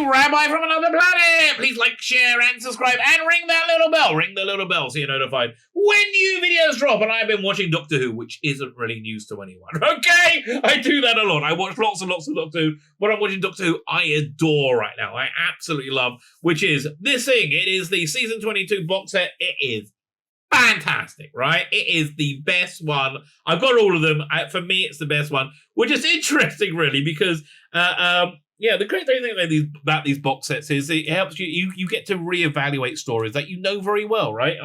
you, Rabbi from another planet. Please like, share, and subscribe, and ring that little bell. Ring the little bell so you're notified when new videos drop. And I've been watching Doctor Who, which isn't really news to anyone. Okay? I do that a lot. I watch lots and lots of Doctor Who. What I'm watching Doctor Who, I adore right now. I absolutely love, which is this thing. It is the season 22 box set. It is fantastic, right? It is the best one. I've got all of them. For me, it's the best one, which is interesting, really, because the great thing about these box sets is it helps you get to reevaluate stories that you know very well, right?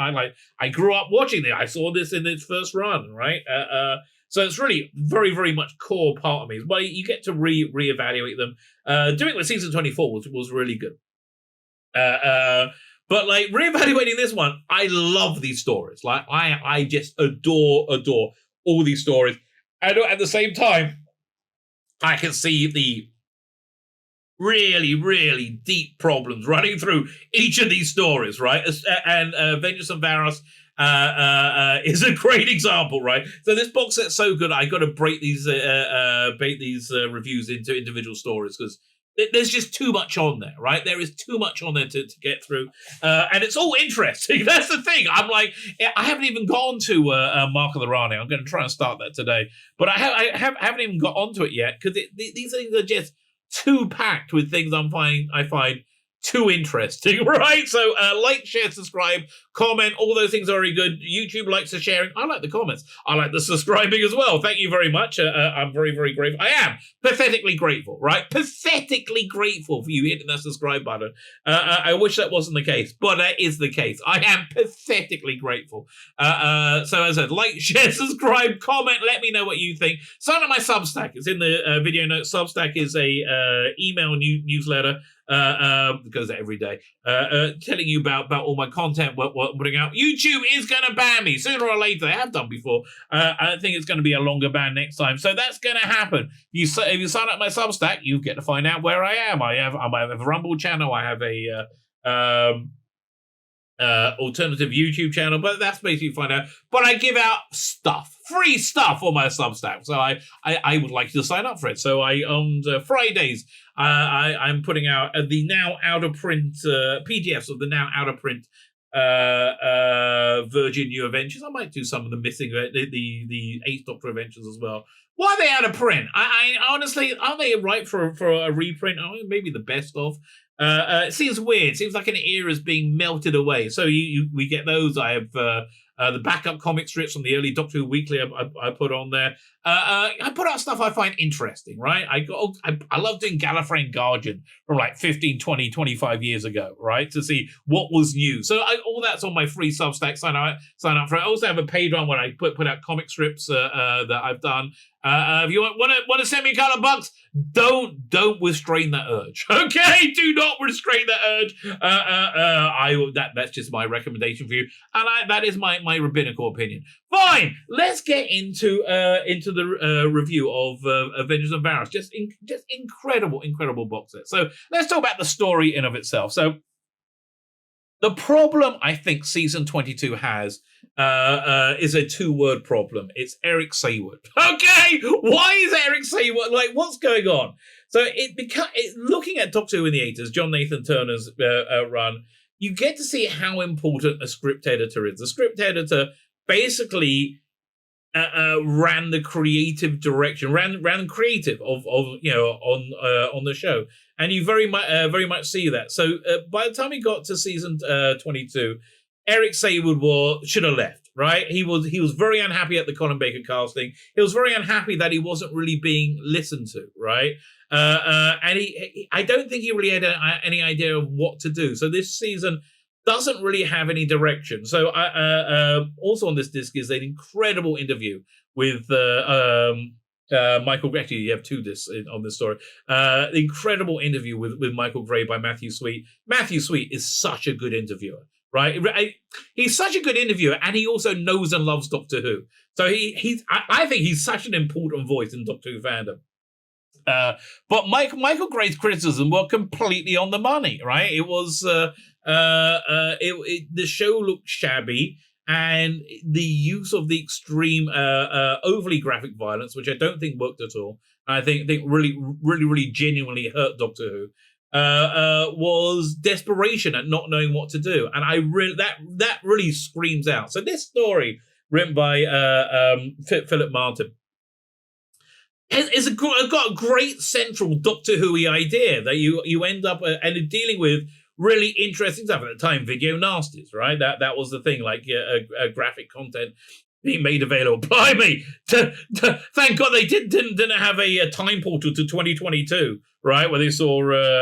I grew up watching it. I saw this in its first run, right? So it's really very, very much core part of me. But you get to reevaluate them. Doing it with season 24 was really good. But like reevaluating this one, I love these stories. Like I just adore all these stories. And at the same time, I can see the really, really deep problems running through each of these stories, right? And Vengeance on Varos is a great example, right? So this box set's so good, I got to break these reviews into individual stories because there's just too much on there, right? There is too much on there to get through. And it's all interesting. That's the thing. I'm like, I haven't even gone to Mark of the Rani. I'm going to try and start that today. But I haven't even got onto it yet because these things are just too packed with things I find too interesting, right? So like, share, subscribe, comment, all those things are very good. YouTube likes the sharing. I like the comments. I like the subscribing as well. Thank you very much. I'm very, very grateful. I am pathetically grateful, right? Pathetically grateful for you hitting that subscribe button. I wish that wasn't the case, but that is the case. I am pathetically grateful. So as I said, like, share, subscribe, comment, let me know what you think. Sign up my Substack. It's in the video notes. Substack is a email newsletter. Goes there every day, telling you about all my content, what I'm putting out. YouTube is going to ban me sooner or later. They have done before. I think it's going to be a longer ban next time, so that's going to happen. If you sign up my Substack, you get to find out where I am. I have a Rumble channel. I have a alternative YouTube channel, but that's basically find out. But I give out stuff, free stuff on my Substack, so I would like you to sign up for it. So on Fridays, I'm putting out the now out of print PDFs of the now out of print Virgin New Adventures. I might do some of the missing the Eighth Doctor Adventures as well. Why are they out of print? I honestly, are they right for a reprint? Oh, maybe the best of. It seems weird. It seems like an era is being melted away. So we get those. I have the backup comic strips from the early Doctor Who Weekly I put on there. I put out stuff I find interesting, right? I love doing Gallifreyan Guardian from like 15, 20, 25 years ago, right? To see what was new. So all that's on my free Substack. Sign up for it. I also have a paid one where I put out comic strips that I've done. If you want to send me a couple of bucks, don't restrain that urge. Okay, do not restrain that urge. That's just my recommendation for you, and that is my rabbinical opinion. Fine, let's get into the review of Avengers of Varos. Just incredible box set. So let's talk about the story in of itself. So the problem I think season 22 has is a two-word problem. It's Eric Saward. Okay, why is Eric Saward like? What's going on? So looking at Doctor Who in the 80s, John Nathan Turner's run, you get to see how important a script editor is. The script editor basically ran the creative direction, ran creative of on the show, and you very much see that. So by the time he got to season 22, Eric Saward should have left. Right, he was very unhappy at the Colin Baker casting. He was very unhappy that he wasn't really being listened to. Right, and I don't think he really had any idea of what to do. So this season doesn't really have any direction. So also on this disc is an incredible interview with Michael Gray. Actually, you have two discs on this story. The incredible interview with Michael Gray by Matthew Sweet. Matthew Sweet is such a good interviewer. Right, he's such a good interviewer, and he also knows and loves Doctor Who. So I think he's such an important voice in Doctor Who fandom. But Michael Gray's criticism were completely on the money. Right, it was the show looked shabby, and the use of the extreme, overly graphic violence, which I don't think worked at all. I think really genuinely hurt Doctor Who. was desperation at not knowing what to do, and that really screams out. So this story, written by Philip Martin, got a great central Doctor Who-y idea that you end up and dealing with really interesting stuff. At the time, video nasties, right? That was the thing, like graphic content being made available. Blimey! Thank God they didn't have a time portal to 2022, right? Where they saw the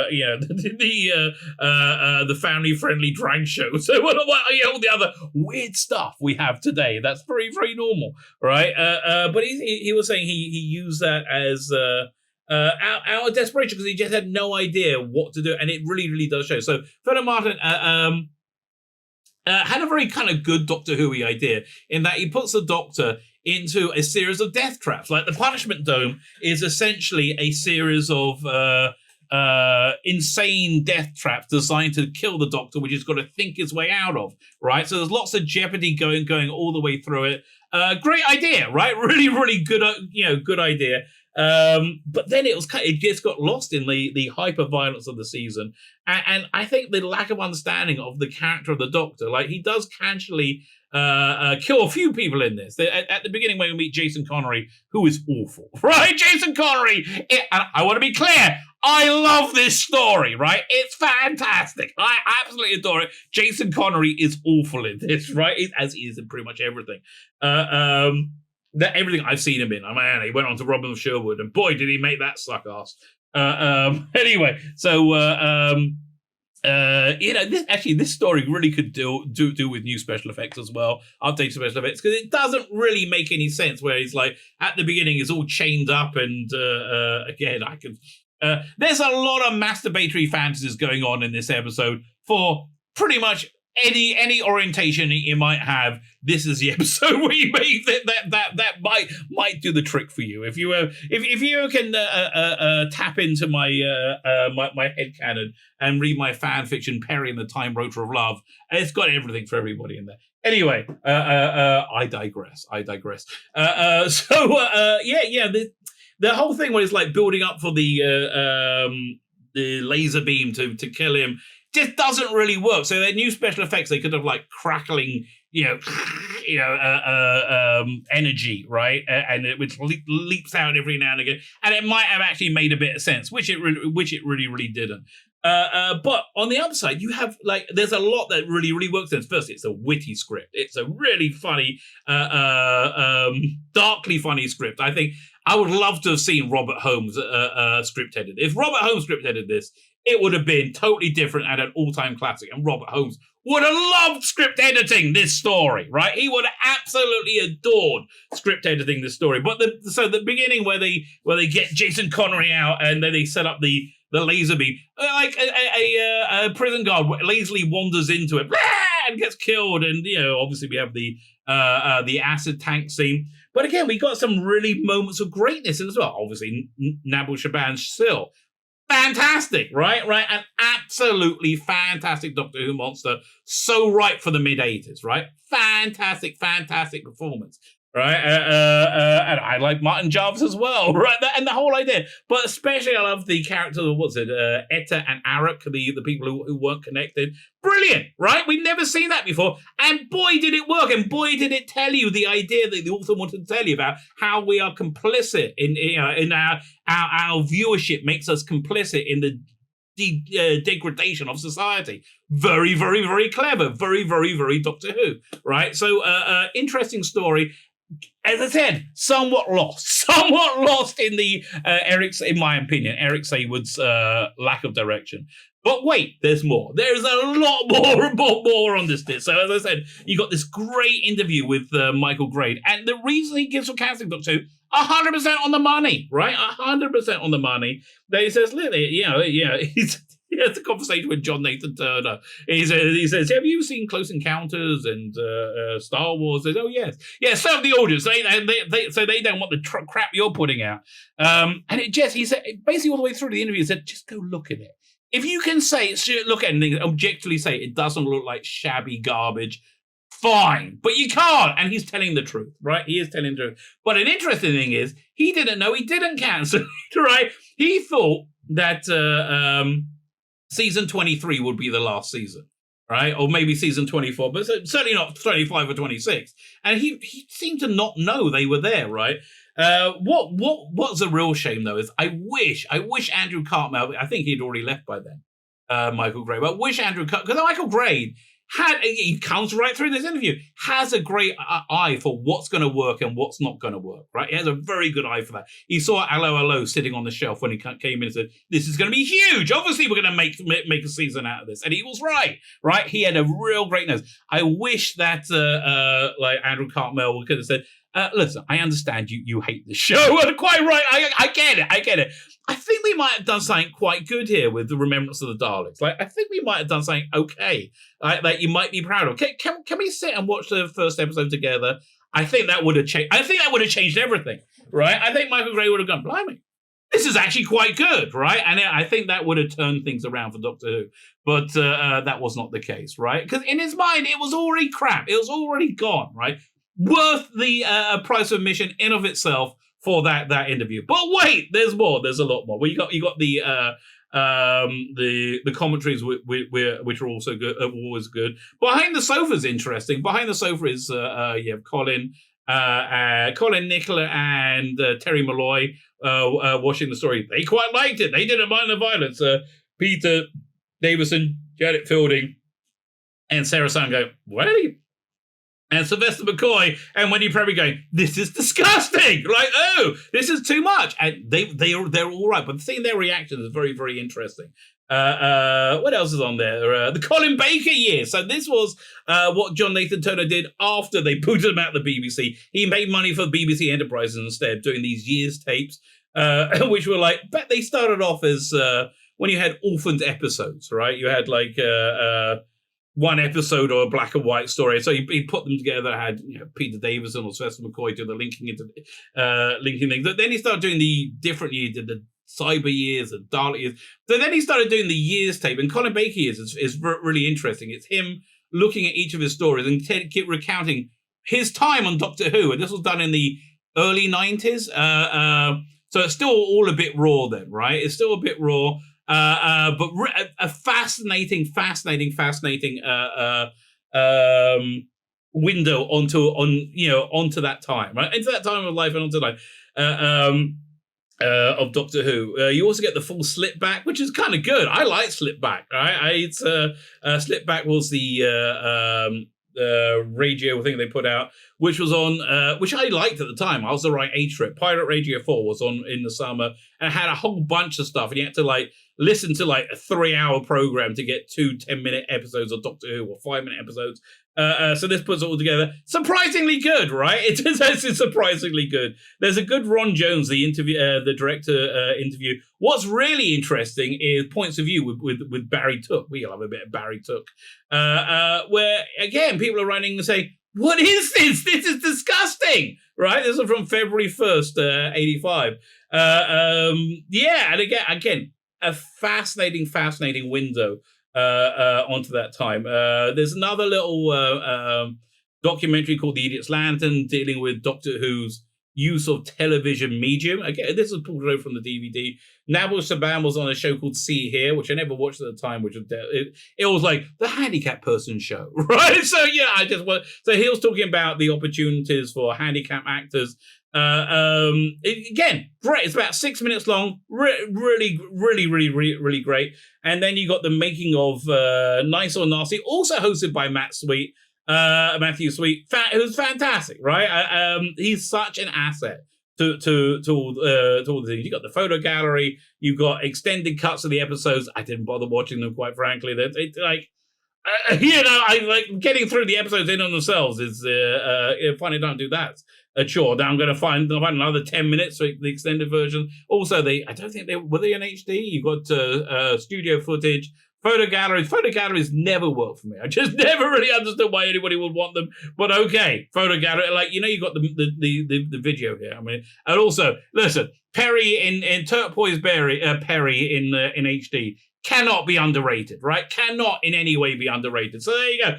family friendly drag show. So all the other weird stuff we have today. That's very, very normal, right? But he was saying he used that as out of desperation because he just had no idea what to do, and it really, really does show. So Philip Martin had a very kind of good Doctor Who-y idea in that he puts the Doctor into a series of death traps. Like the Punishment Dome is essentially a series of insane death traps designed to kill the Doctor, which he's got to think his way out of, right? So there's lots of jeopardy going all the way through it. Great idea, right? Really, really good, good idea. But then it just got lost in the hyper violence of the season, and I think the lack of understanding of the character of the Doctor. Like he does casually kill a few people in this. At the beginning, when we meet Jason Connery, who is awful, right? Jason Connery. And I want to be clear. I love this story, right? It's fantastic. I absolutely adore it. Jason Connery is awful in this, right? As he is in pretty much everything. Everything I've seen him in. Man, he went on to Robin of Sherwood, and boy, did he make that suck ass. Anyway, so this story really could do with new special effects as well, updated special effects, because it doesn't really make any sense. Where he's like at the beginning, he's all chained up, and again, I can. There's a lot of masturbatory fantasies going on in this episode for pretty much any orientation you might have. This is the episode where you make that might do the trick for you. If you can tap into my headcanon and read my fan fiction Perry and the Time Rotor of Love, it's got everything for everybody in there. Anyway, I digress. The whole thing was like building up for the laser beam to kill him just doesn't really work. So their new special effects, they could have like crackling, energy, right? And it which leaps out every now and again, and it might have actually made a bit of sense, which it really didn't. But on the upside, you have there's a lot that really, really works. First, it's a witty script. It's a really funny, darkly funny script. I think I would love to have seen Robert Holmes script edited. If Robert Holmes script edited this, it would have been totally different and an all-time classic. And Robert Holmes would have loved script editing this story, right? He would have absolutely adored script editing this story. But the beginning where they get Jason Connery out and then they set up the laser beam, like a prison guard lazily wanders into it and gets killed. And obviously we have the acid tank scene. But again, we got some really moments of greatness as well. Obviously, Nabil Shaban's still fantastic, right? An absolutely fantastic Doctor Who monster. So right for the mid-80s, right? Fantastic performance, right? And I like Martin Jarvis as well, right? And the whole idea. But especially I love the characters of, Etta and Arak, the people who weren't connected. Brilliant, right? We've never seen that before. And boy, did it work. And boy, did it tell you the idea that the author wanted to tell you about how we are complicit in our viewership makes us complicit in the degradation of society. Very, very, very clever. Very, very, very Doctor Who, right? So, interesting story. As I said, somewhat lost in the in my opinion, Eric Saywood's lack of direction. But wait, there's more. There's a lot more on this. So as I said, you got this great interview with Michael Grade, and the reason he gives for casting Doctor Who, 100% on the money, right? 100% on the money. That he says, he has a conversation with John Nathan Turner. He says, have you seen Close Encounters and Star Wars? He says, oh, yes. Yeah, serve the audience. So they don't want the crap you're putting out. And he said, basically all the way through the interview, he said, just go look at it. If you can look at anything, objectively say it doesn't look like shabby garbage, fine. But you can't. And he's telling the truth, right? He is telling the truth. But an interesting thing is, he didn't know he didn't cancel, right? He thought that season 23 would be the last season, right? Or maybe season 24, but certainly not 25 or 26. And he seemed to not know they were there, right? What's a real shame though is I wish Andrew Cartmel, I think he'd already left by then, Michael Gray, but I wish Andrew because Michael Gray he comes right through this interview, has a great eye for what's going to work and what's not going to work, right? He has a very good eye for that. He saw Allo sitting on the shelf when he came in and said, this is going to be huge. Obviously, we're going to make a season out of this. And he was right? He had a real great nose. I wish that like Andrew Cartmel could have said, listen, I understand you hate the show. And quite right. I get it. I think we might have done something quite good here with the Remembrance of the Daleks. Like, I think we might have done something okay, that you might be proud of. Can we sit and watch the first episode together? I think that would have changed. I think that would have changed everything, right? I think Michael Gray would have gone, blimey, this is actually quite good, right? And I think that would have turned things around for Doctor Who. But that was not the case, right? Because in his mind, it was already crap. It was already gone, right? Worth the price of admission in of itself for that interview. But wait, there's more. There's a lot more. Well, you got the commentaries which are also good, always good. Behind the sofa is interesting. Behind the sofa is you have Colin, Nicola, and Terry Malloy watching the story. They quite liked it. They didn't mind the violence. Peter Davison, Janet Fielding, and Sarah Sun go, really? And Sylvester McCoy and Wendy Prevey going, this is disgusting. Like, oh, this is too much. And they're all right. But seeing their reaction is very, very interesting. What else is on there? The Colin Baker year. So this was what John Nathan Turner did after they booted him out of the BBC. He made money for BBC Enterprises instead, doing these years tapes, which were like, but they started off as when you had orphaned episodes, right? You had like one episode or a black and white story. So he put them together, had Peter Davison or Sylvester McCoy do the linking things. But then he started doing the different years, did the cyber years, the Dalek years. So then he started doing the years tape. And Colin Baker years is really interesting. It's him looking at each of his stories and keep recounting his time on Doctor Who. And this was done in the early 90s. So it's still all a bit raw then, right? It's still a bit raw. But a fascinating window onto that time, right? Into that time of life and onto life of Doctor Who. You also get the full slip back, which is kind of good. I like slip back. Right? Slip back was the radio thing they put out, which was on, which I liked at the time. I was the right age for it. Pirate Radio 4 was on in the summer and had a whole bunch of stuff, and you had to like listen to like a 3-hour program to get 2 10-minute episodes of Doctor Who or 5-minute episodes. So this puts it all together. Surprisingly good, right? It's surprisingly good. There's a good Ron Jones, the director interview. What's really interesting is points of view with Barry Took. We'll have a bit of Barry Took, where again people are writing and saying, "What is this? This is disgusting!" Right? This is from February 1st, 85. Yeah, and again, a fascinating window onto that time. There's another little documentary called The Idiot's Lantern dealing with Doctor Who's use of television medium. Again, this is pulled out from the DVD. Nabil Shaban was on a show called See Here, which I never watched at the time, which was it was like the handicapped person show, right? So yeah, so he was talking about the opportunities for handicapped actors. Again, great. It's about 6 minutes long. Really great. And then you got the making of Nice or Nasty, also hosted by Matthew Sweet, who's fantastic, right? He's such an asset to all the things. You got the photo gallery. You got extended cuts of the episodes. I didn't bother watching them, quite frankly. It's like. I like getting through the episodes in on themselves is funny. Don't do that. A chore. Now I'm going to find another 10 minutes for the extended version. Also, I don't think were they in HD. You got studio footage, photo galleries. Photo galleries never worked for me. I just never really understood why anybody would want them. But okay, photo gallery. Like you got the video here. I mean, and also listen, Perry in Turquoise Perry in HD. Cannot be underrated, right? Cannot in any way be underrated. So there you go.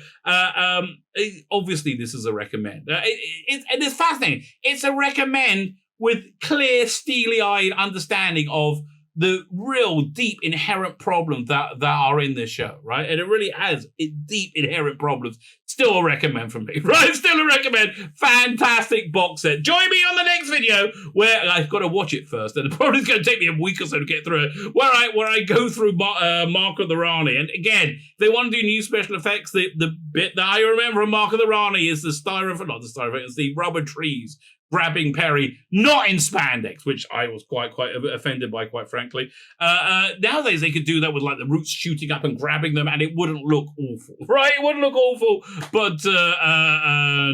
Obviously, this is a recommend. And it's fascinating. It's a recommend with clear, steely-eyed understanding of the real deep inherent problems that are in this show, right? And it really has deep inherent problems. Still a recommend from me, right? Still a recommend. Fantastic box set. Join me on the next video where I've got to watch it first, and probably it's going to take me a week or so to get through it. Where I go through Mark of the Rani, and again, if they want to do new special effects, the bit that I remember from Mark of the Rani is it's the rubber trees grabbing Perry, not in spandex, which I was quite offended by, quite frankly. Nowadays, they could do that with like the roots shooting up and grabbing them, and it wouldn't look awful, right? It wouldn't look awful, but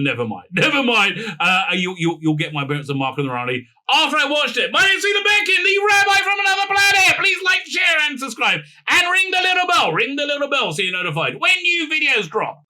never mind. Never mind. You'll get my bonus of Mark of the Rani after I watched it. My name's Tzvi Lebetkin, the Rabbi from another planet. Please like, share, and subscribe, and ring the little bell. Ring the little bell so you're notified when new videos drop.